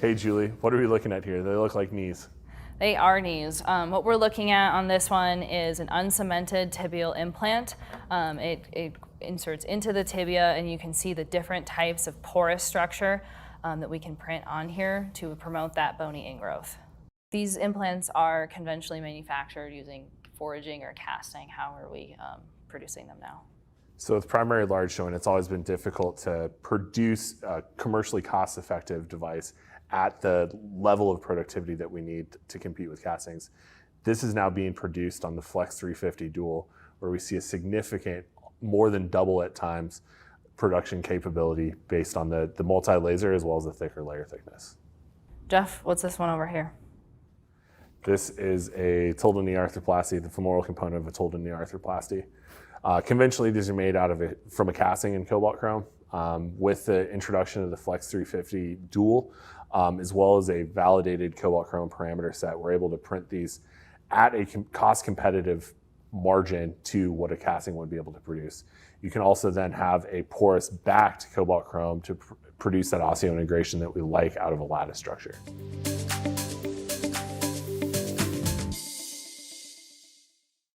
Hey, Julie, what are we looking at here? They look like knees. They are knees. What we're looking at on this one is an uncemented tibial implant. It inserts into the tibia, and you can see the different types of porous structure that we can print on here to promote that bony ingrowth. These implants are conventionally manufactured using forging or casting. How are we producing them now? So with primary large joint, it's always been difficult to produce a commercially cost-effective device at the level of productivity that we need to compete with castings. This is now being produced on the Flex 350 Dual, where we see a significant, more than double at times, production capability based on the multi-laser as well as the thicker layer thickness. Jeff, what's this one over here? This is a total knee arthroplasty, the femoral component of a total knee arthroplasty. Conventionally, these are made from a casting in cobalt chrome. With the introduction of the Flex 350 Dual, as well as a validated cobalt chrome parameter set, we're able to print these at a cost competitive margin to what a casting would be able to produce. You can also then have a porous backed cobalt chrome to produce that osseointegration that we like out of a lattice structure.